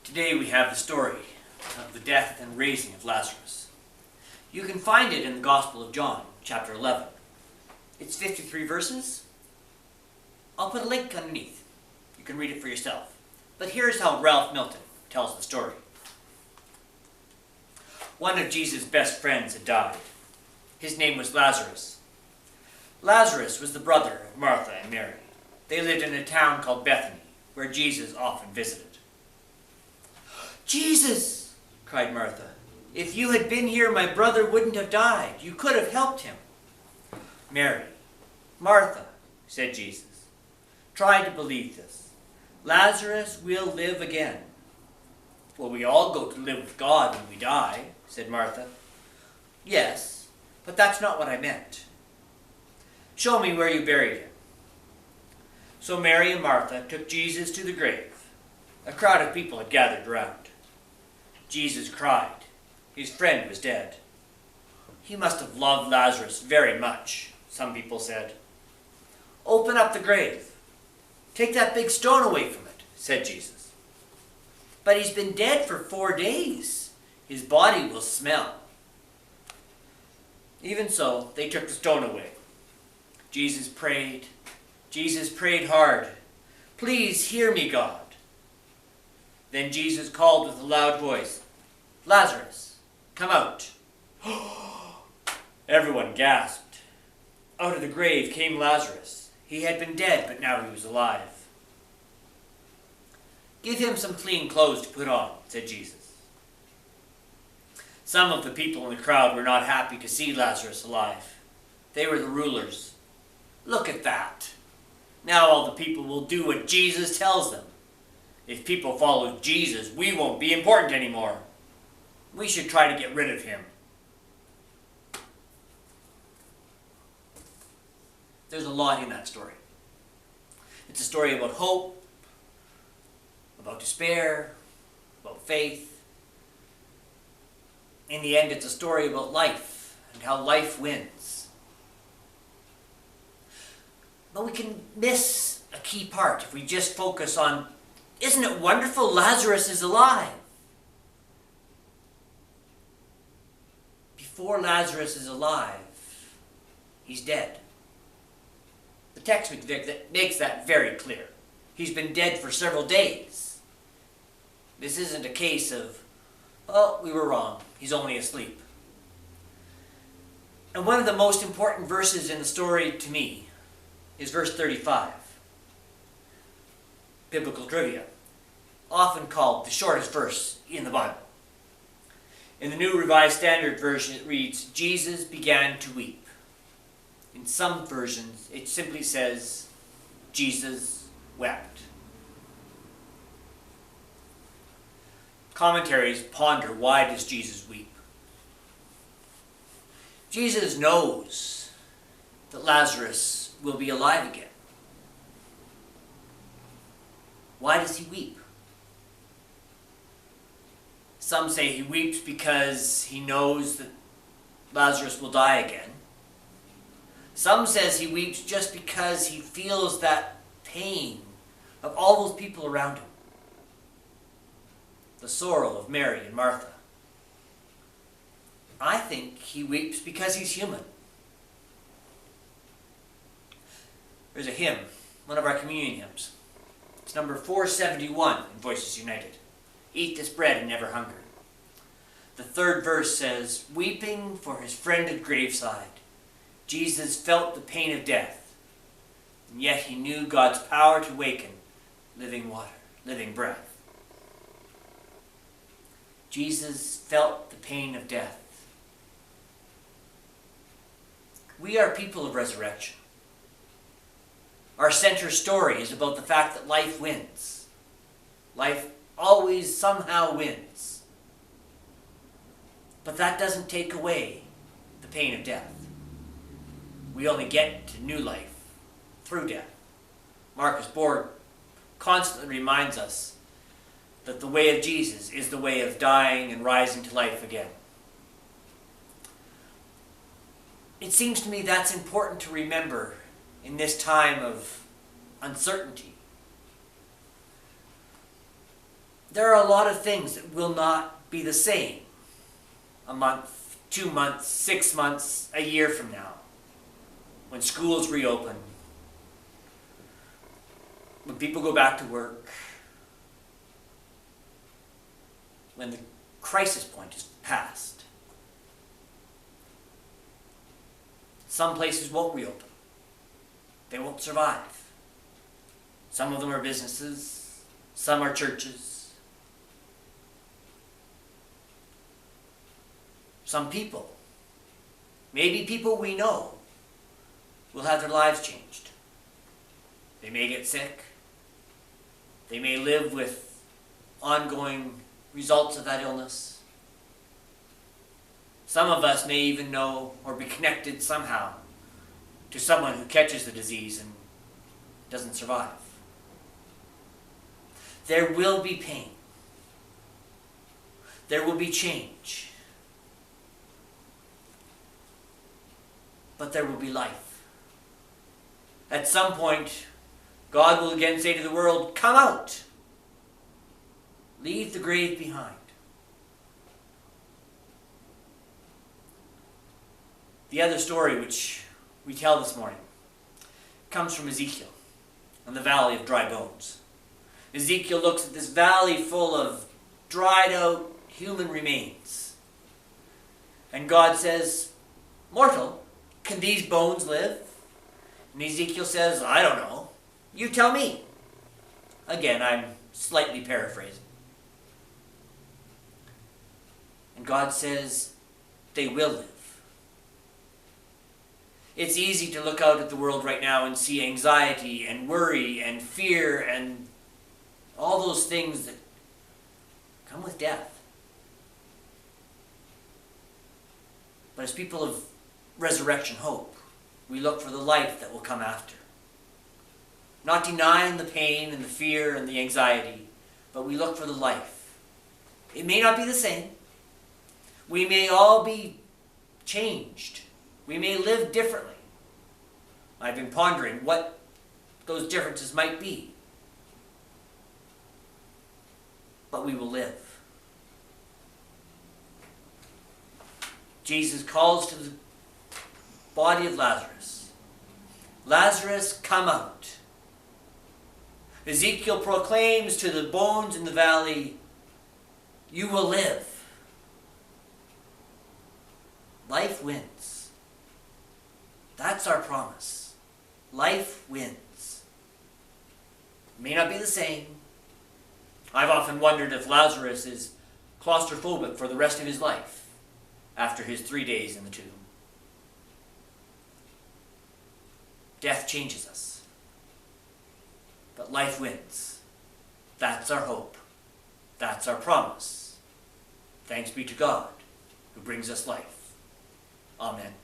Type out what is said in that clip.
Today we have the story of the death and raising of Lazarus. You can find it in the Gospel of John, chapter 11. It's 53 verses. I'll put a link underneath. You can read it for yourself. But here's how Ralph Milton tells the story. One of Jesus' best friends had died. His name was Lazarus. Lazarus was the brother of Martha and Mary. They lived in a town called Bethany, where Jesus often visited. "Jesus," cried Martha, "if you had been here, my brother wouldn't have died. You could have helped him." "Mary, Martha," said Jesus, "try to believe this. Lazarus will live again." "Well, we all go to live with God when we die," said Martha. "Yes, but that's not what I meant." "Show me where you buried him." So Mary and Martha took Jesus to the grave. A crowd of people had gathered around. Jesus cried. His friend was dead. "He must have loved Lazarus very much," some people said. "Open up the grave. Take that big stone away from it," said Jesus. "But he's been dead for 4 days. His body will smell." Even so, they took the stone away. Jesus prayed. Jesus prayed hard. "Please hear me, God." Then Jesus called with a loud voice, "Lazarus, come out." Everyone gasped. Out of the grave came Lazarus. He had been dead, but now he was alive. "Give him some clean clothes to put on," said Jesus. Some of the people in the crowd were not happy to see Lazarus alive. They were the rulers. "Look at that. Now all the people will do what Jesus tells them. If people follow Jesus, we won't be important anymore. We should try to get rid of him." There's a lot in that story. It's a story about hope, about despair, about faith. In the end, it's a story about life and how life wins. But we can miss a key part if we just focus on, "Isn't it wonderful? Lazarus is alive." Before Lazarus is alive, he's dead. The text makes that very clear. He's been dead for several days. This isn't a case of, "Oh, we were wrong. He's only asleep." And one of the most important verses in the story to me is verse 35. Biblical trivia, often called the shortest verse in the Bible. In the New Revised Standard Version, it reads, "Jesus began to weep." In some versions, it simply says, "Jesus wept." Commentaries ponder, why does Jesus weep? Jesus knows that Lazarus will be alive again. Why does he weep? Some say he weeps because he knows that Lazarus will die again. Some says he weeps just because he feels that pain of all those people around him. The sorrow of Mary and Martha. I think he weeps because he's human. There's a hymn, one of our communion hymns. It's number 471 in Voices United. "Eat this bread and never hunger." The third verse says, "Weeping for his friend at graveside, Jesus felt the pain of death, and yet he knew God's power to waken living water, living breath." Jesus felt the pain of death. We are people of resurrection. Our center story is about the fact that life wins. Life always somehow wins. But that doesn't take away the pain of death. We only get to new life through death. Marcus Borg constantly reminds us that the way of Jesus is the way of dying and rising to life again. It seems to me that's important to remember in this time of uncertainty. there are a lot of things that will not be the same a month, 2 months, 6 months, a year from now, when schools reopen, when people go back to work, when the crisis point is past. Some places won't reopen. They won't survive. Some of them are businesses, some are churches. Some people, maybe people we know, will have their lives changed. They may get sick. They may live with ongoing results of that illness. Some of us may even know or be connected somehow to someone who catches the disease and doesn't survive. There will be pain. There will be change. But there will be life. At some point, God will again say to the world, "Come out. Leave the grave behind." The other story which we tell this morning comes from Ezekiel and the valley of dry bones. Ezekiel looks at this valley full of dried out human remains. And God says, "Mortal, can these bones live?" And Ezekiel says, "I don't know. You tell me." Again, I'm slightly paraphrasing. And God says, "They will live." It's easy to look out at the world right now and see anxiety and worry and fear and all those things that come with death. But as people of resurrection hope, we look for the life that will come after. Not denying the pain and the fear and the anxiety, but we look for the life. It may not be the same. We may all be changed. We may live differently. I've been pondering what those differences might be. But we will live. Jesus calls to the body of Lazarus. "Lazarus, come out." Ezekiel proclaims to the bones in the valley, "You will live." Life wins. That's our promise. Life wins. It may not be the same. I've often wondered if Lazarus is claustrophobic for the rest of his life after his 3 days in the tomb. Death changes us, but life wins. That's our hope. That's our promise. Thanks be to God who brings us life. Amen.